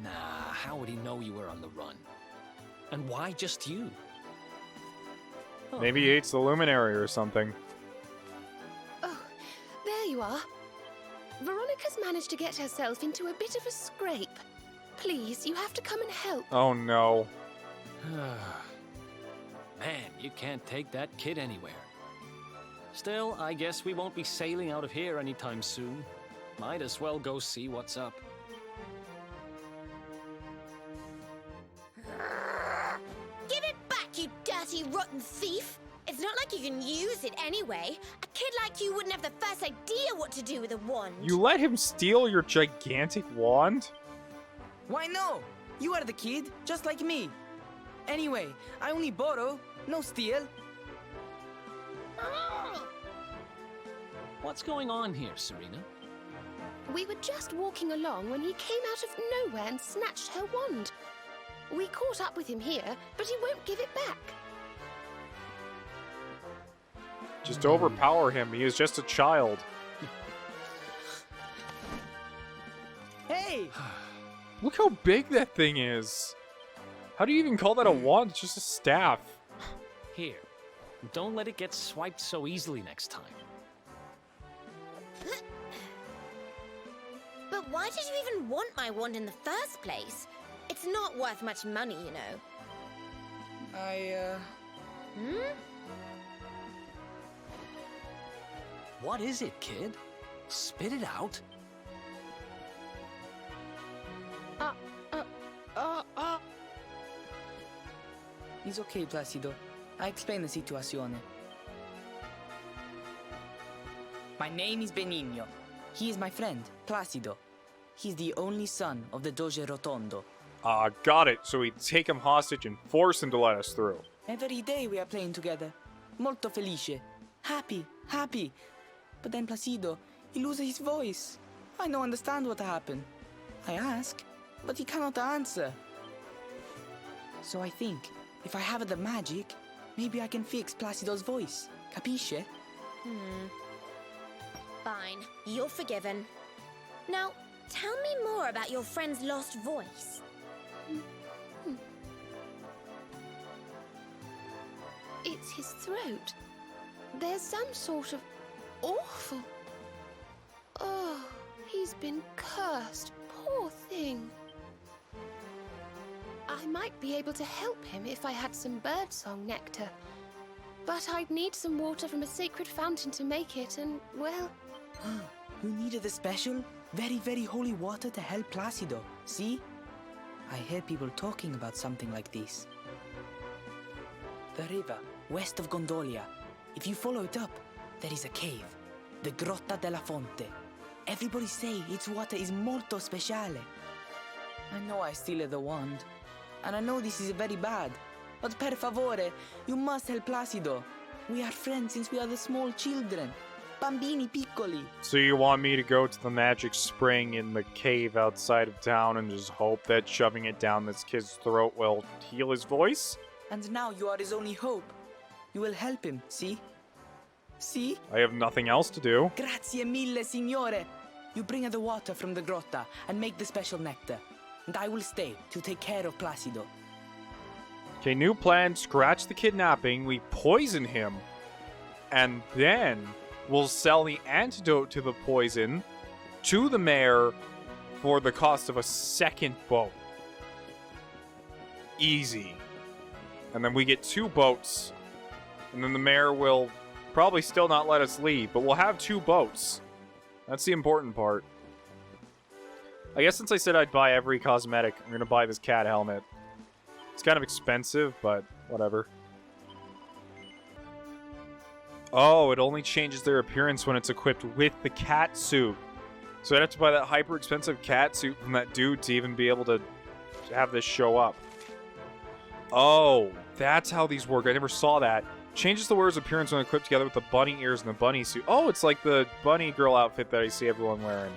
Nah, how would he know you were on the run? And why just you? Oh, Maybe he hates the luminary or something. Oh, there you are. Veronica's managed to get herself into a bit of a scrape. Please, you have to come and help. Oh no. Man, you can't take that kid anywhere. Still, I guess we won't be sailing out of here anytime soon. Might as well go see what's up. Give it back, you dirty, rotten thief! It's not like you can use it anyway. A kid like you wouldn't have the first idea what to do with a wand. You let him steal your gigantic wand? Why no? You are the kid, just like me. Anyway, I only borrow, no steal. What's going on here, Serena? We were just walking along when he came out of nowhere and snatched her wand. We caught up with him here, but he won't give it back. Just overpower him. He is just a child. Hey! Look how big that thing is. How do you even call that a wand? It's just a staff. Here. Don't let it get swiped so easily next time. But why did you even want my wand in the first place? It's not worth much money, you know. What is it, kid? Spit it out. It's okay, Placido. I explain the situation. My name is Benigno. He is my friend, Placido. He's the only son of the Doge Rotondo. Got it. So we take him hostage and force him to let us through. Every day we are playing together. Molto felice. Happy, happy. But then Placido, he loses his voice. I don't understand what happened. I ask, but he cannot answer. So I think, if I have the magic, maybe I can fix Placido's voice. Capisce? Fine, you're forgiven. Now, tell me more about your friend's lost voice. It's his throat. There's some sort of awful... Oh, he's been cursed. Poor thing. I might be able to help him if I had some birdsong nectar. But I'd need some water from a sacred fountain to make it, and, well... You needed a special, very, very holy water to help Placido, see? I hear people talking about something like this. The river, west of Gondolia. If you follow it up, there is a cave. The Grotta della Fonte. Everybody say its water is molto speciale. I know I stole the wand. And I know this is very bad. But per favore, you must help Placido. We are friends since we are the small children. Bambini piccoli. So you want me to go to the magic spring in the cave outside of town and just hope that shoving it down this kid's throat will heal his voice? And now you are his only hope. You will help him, see? See? I have nothing else to do. Grazie mille, signore. You bring the water from the grotta and make the special nectar. And I will stay to take care of Placido. Okay, new plan, scratch the kidnapping, we poison him, and then we'll sell the antidote to the poison to the mayor for the cost of a second boat. Easy. And then we get 2 boats, and then the mayor will probably still not let us leave, but we'll have 2 boats. That's the important part. I guess since I said I'd buy every cosmetic, I'm going to buy this cat helmet. It's kind of expensive, but whatever. Oh, it only changes their appearance when it's equipped with the cat suit. So I'd have to buy that hyper expensive cat suit from that dude to even be able to have this show up. Oh, that's how these work. I never saw that. Changes the wearer's appearance when equipped together with the bunny ears and the bunny suit. Oh, it's like the bunny girl outfit that I see everyone wearing.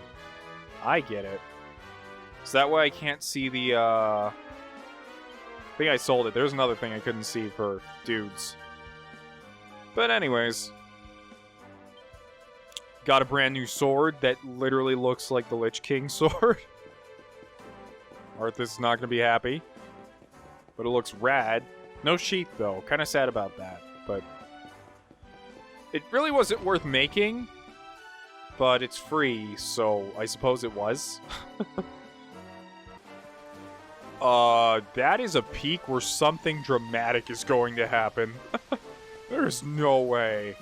I get it. So that way I can't see the, I think I sold it. There's another thing I couldn't see for dudes. But anyways. Got a brand new sword that literally looks like the Lich King sword. Arthas is not going to be happy. But it looks rad. No sheath, though. Kind of sad about that. But it really wasn't worth making. But it's free, so I suppose it was. That is a peak where something dramatic is going to happen. There's no way.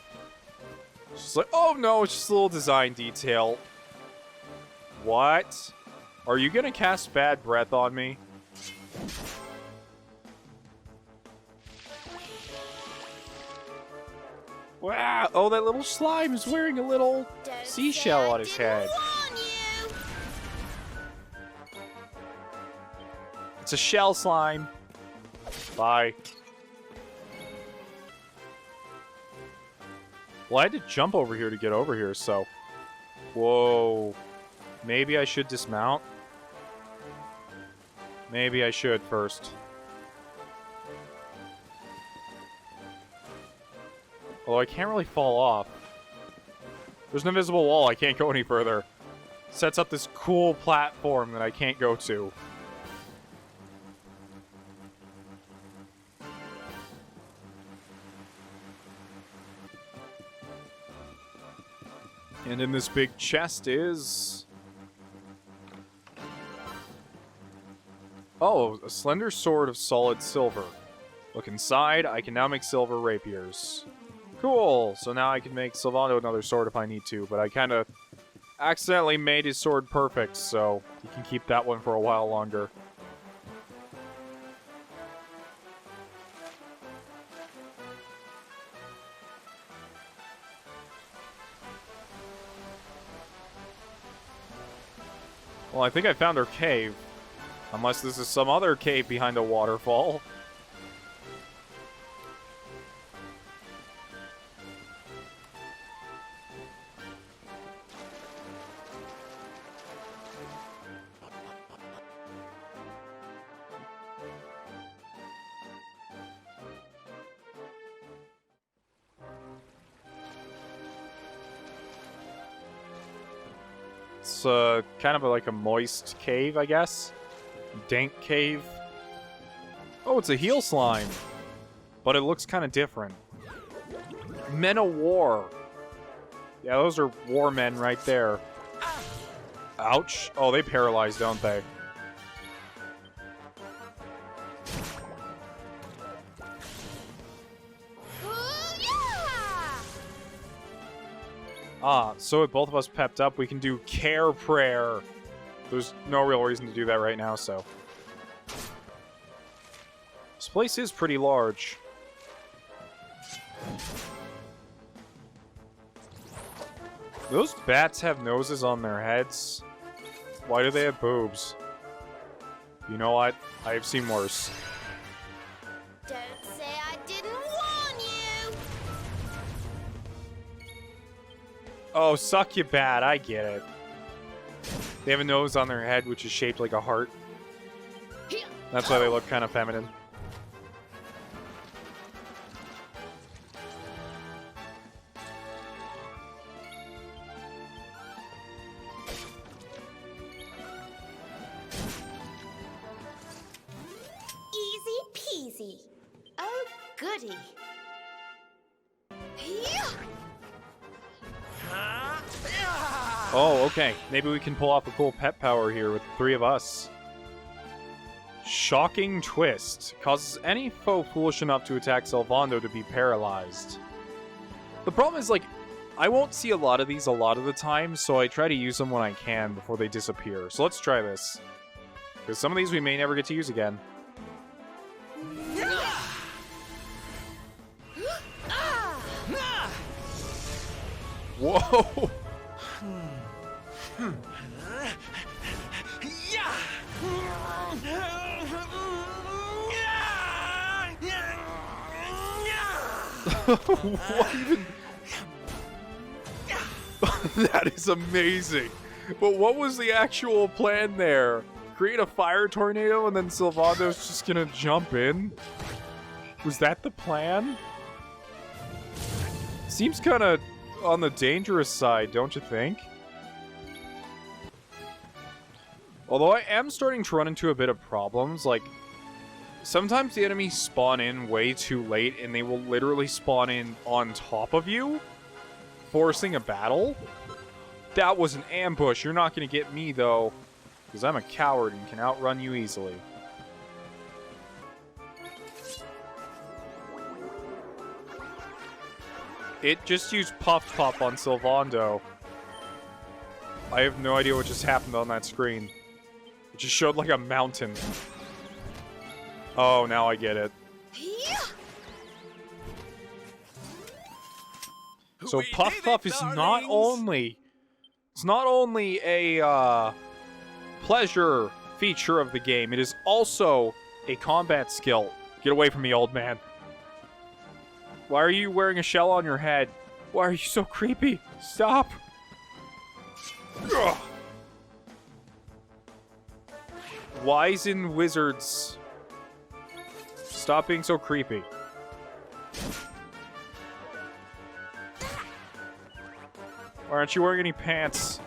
It's just like, oh no, it's just a little design detail. What? Are you gonna cast bad breath on me? Wow! Oh, that little slime is wearing a little seashell on his head. It's a shell slime. Bye. Well, I had to jump over here to get over here, so... Whoa. Maybe I should dismount? Maybe I should first. Although I can't really fall off. There's an invisible wall, I can't go any further. Sets up this cool platform that I can't go to. And in this big chest is... Oh, a slender sword of solid silver. Look inside, I can now make silver rapiers. Cool, so now I can make Sylvando another sword if I need to, but I kind of accidentally made his sword perfect, so you can keep that one for a while longer. Well, I think I found her cave. Unless this is some other cave behind a waterfall. It's kind of like a moist cave, I guess. Dank cave. Oh, it's a heal slime. But it looks kind of different. Men of War. Yeah, those are war men right there. Ouch. Oh, they paralyze, don't they? Ah, so with both of us pepped up, we can do Care Prayer. There's no real reason to do that right now, so. This place is pretty large. Those bats have noses on their heads. Why do they have boobs? You know what? I have seen worse. Don't say I didn't warn you! Oh, suck you bad. I get it. They have a nose on their head, which is shaped like a heart. That's why they look kind of feminine. Easy peasy. Oh, goody. Oh, okay. Maybe we can pull off a cool pet power here with the three of us. Shocking Twist. Causes any foe foolish enough to attack Sylvando to be paralyzed. The problem is, like, I won't see a lot of these a lot of the time, so I try to use them when I can before they disappear. So let's try this. Because some of these we may never get to use again. Whoa! What even? That is amazing. But what was the actual plan there? Create a fire tornado and then Sylvando's just gonna jump in? Was that the plan? Seems kind of on the dangerous side, don't you think? Although I am starting to run into a bit of problems, like, sometimes the enemies spawn in way too late and they will literally spawn in on top of you, forcing a battle. That was an ambush. You're not going to get me, though, because I'm a coward and can outrun you easily. It just used Puff Puff on Sylvando. I have no idea what just happened on that screen. It just showed like a mountain. Oh, now I get it. So Puff Puff is not only... It's not only a pleasure feature of the game, it is also a combat skill. Get away from me, old man. Why are you wearing a shell on your head? Why are you so creepy? Stop! Ugh. Wizened wizards. Stop being so creepy. Why aren't you wearing any pants?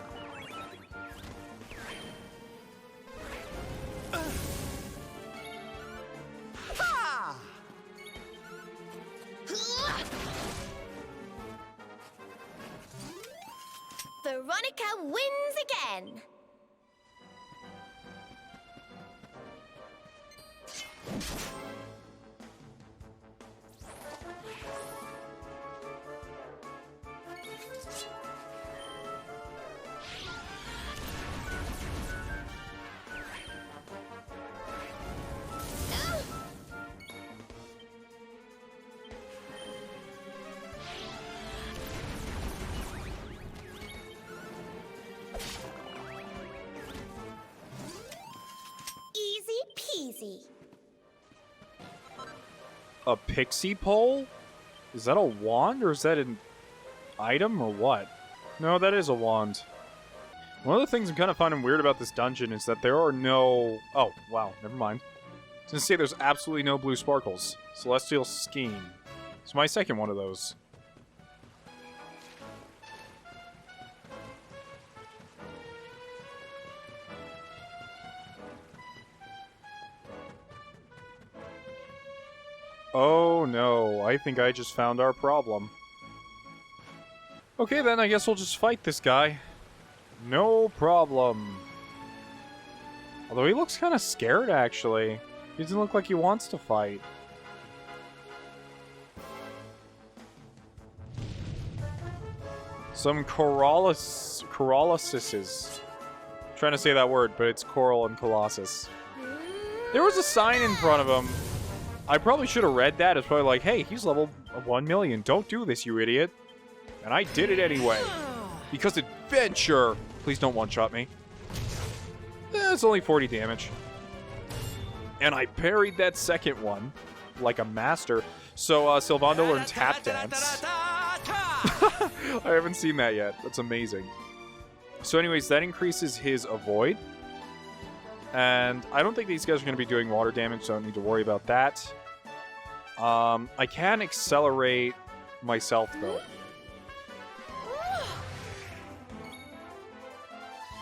Veronica wins again. Easy. A pixie pole? Is that a wand or is that an item or what? No, that is a wand. One of the things I'm kind of finding weird about this dungeon is that there are no... Oh, wow, never mind. I was going to say there's absolutely no blue sparkles. Celestial Scheme. It's my second one of those. Oh no, I think I just found our problem. Okay then, I guess we'll just fight this guy. No problem. Although he looks kind of scared, actually. He doesn't look like he wants to fight. Some Corolluses. Trying to say that word, but it's Coral and Colossus. There was a sign in front of him. I probably should have read that. It's probably like, hey, he's level 1 million. Don't do this, you idiot. And I did it anyway. Because adventure. Please don't one-shot me. It's only 40 damage. And I parried that second one like a master. So Sylvando learned tap dance. I haven't seen that yet. That's amazing. So anyways, that increases his avoid. And I don't think these guys are going to be doing water damage, so I don't need to worry about that. I can accelerate myself, though.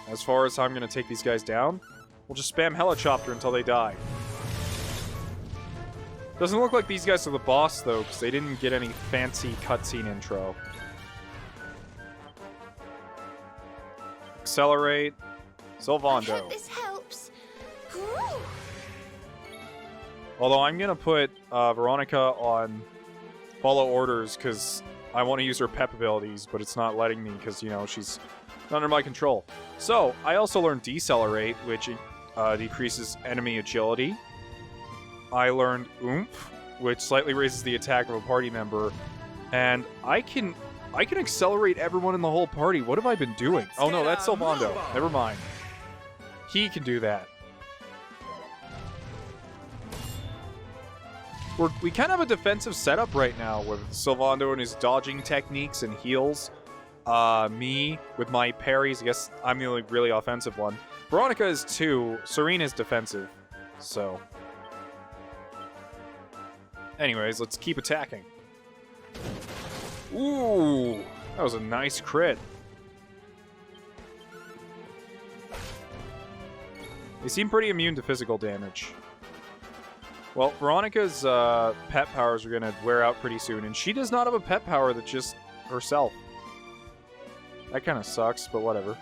As far as how I'm going to take these guys down, we'll just spam Helicopter until they die. Doesn't look like these guys are the boss, though, because they didn't get any fancy cutscene intro. Accelerate. Sylvando. I hope this helps. Although I'm going to put Veronica on follow orders, because I want to use her pep abilities, but it's not letting me, because, you know, she's under my control. So, I also learned Decelerate, which decreases enemy agility. I learned Oomph, which slightly raises the attack of a party member. And I can accelerate everyone in the whole party. What have I been doing? Oh no, that's Sylvando. Never mind. He can do that. We kind of have a defensive setup right now with Sylvando and his dodging techniques and heals. Me with my parries. I guess I'm the only really offensive one. Veronica is 2. Serena is defensive. So. Anyways, let's keep attacking. Ooh, that was a nice crit. They seem pretty immune to physical damage. Well, Veronica's pet powers are going to wear out pretty soon, and she does not have a pet power that's just herself. That kind of sucks, but whatever.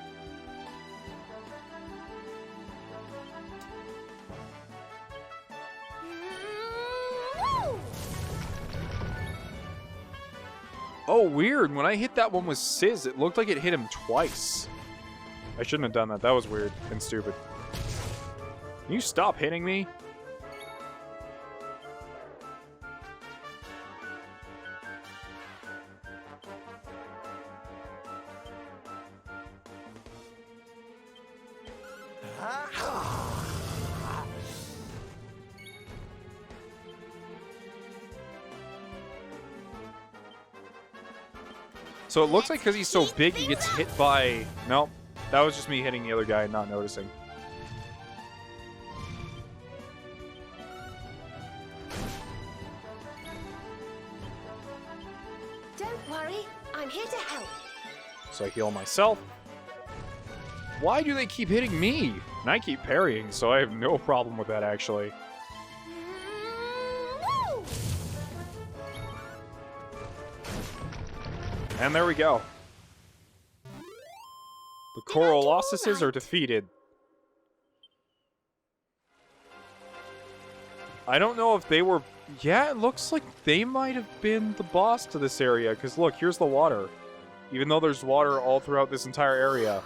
Oh, weird. When I hit that one with Sizz, it looked like it hit him twice. I shouldn't have done that. That was weird and stupid. Can you stop hitting me? So it looks like because he's so big, he gets hit by... Nope. That was just me hitting the other guy and not noticing. Don't worry, I'm here to help. So I heal myself. Why do they keep hitting me? And I keep parrying, so I have no problem with that, actually. And there we go. The Corolluses are defeated. I don't know if they were... Yeah, it looks like they might have been the boss to this area. Because look, here's the water. Even though there's water all throughout this entire area.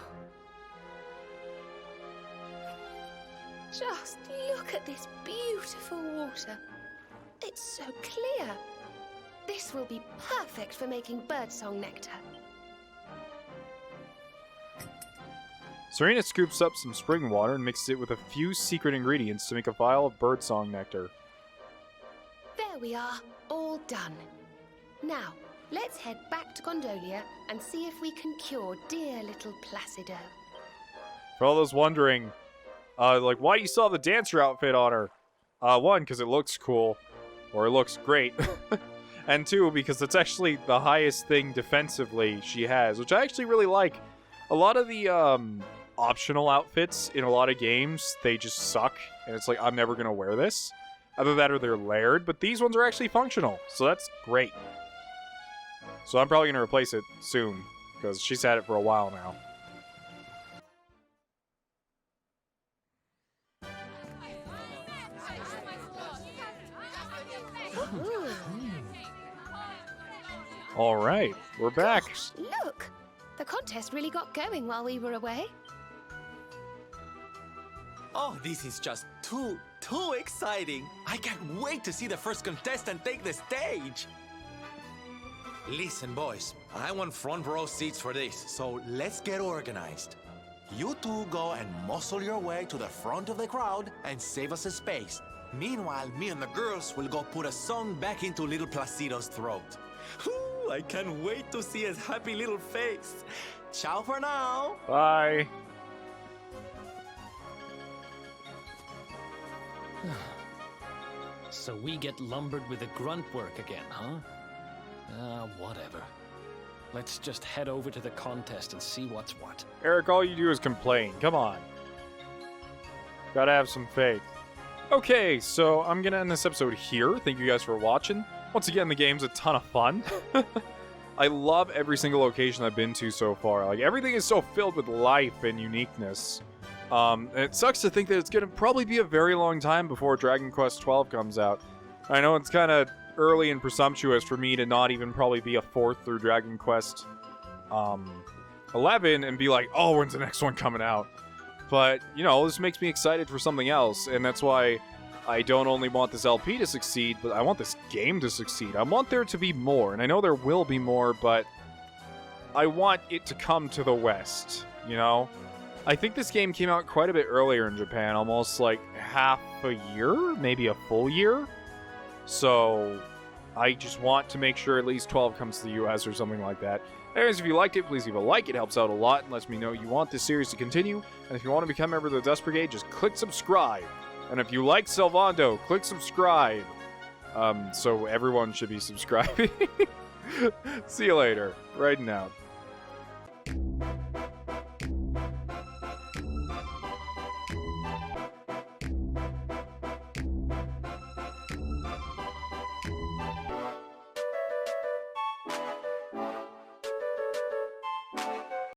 Just look at this beautiful water. It's so clear. This will be perfect for making birdsong nectar. Serena scoops up some spring water and mixes it with a few secret ingredients to make a vial of birdsong nectar. There we are, all done. Now, let's head back to Gondolia and see if we can cure dear little Placido. For all those wondering, like, why do you still have the dancer outfit on her? One, because it looks cool. Or it looks great. And 2, because it's actually the highest thing defensively she has, which I actually really like. A lot of the optional outfits in a lot of games, they just suck, and it's like, I'm never going to wear this. Either that or they're layered, but these ones are actually functional, so that's great. So I'm probably going to replace it soon, because she's had it for a while now. All right, we're back. Gosh, look! The contest really got going while we were away. Oh, this is just too exciting. I can't wait to see the first contestant take the stage. Listen, boys, I want front row seats for this, so let's get organized. You two go and muscle your way to the front of the crowd and save us a space. Meanwhile, me and the girls will go put a song back into little Placido's throat. Whew, I can't wait to see his happy little face. Ciao for now. Bye. So we get lumbered with the grunt work again, huh? Whatever. Let's just head over to the contest and see what's what. Eric, all you do is complain. Come on. Gotta have some faith. Okay, so I'm gonna end this episode here. Thank you guys for watching. Once again, the game's a ton of fun. I love every single location I've been to so far. Like, everything is so filled with life and uniqueness. It sucks to think that it's gonna probably be a very long time before Dragon Quest XII comes out. I know it's kind of early and presumptuous for me to not even probably be a fourth through Dragon Quest 11 and be like, oh, when's the next one coming out? But, you know, this makes me excited for something else, and that's why I don't only want this LP to succeed, but I want this game to succeed. I want there to be more, and I know there will be more, but I want it to come to the West, you know? I think this game came out quite a bit earlier in Japan, almost like half a year, maybe a full year. So I just want to make sure at least 12 comes to the US or something like that. Anyways, if you liked it, please leave a like. It helps out a lot and lets me know you want this series to continue. And if you want to become a member of the Dust Brigade, just click subscribe. And if you like Sylvando, click subscribe. So everyone should be subscribing. See you later. Riding out.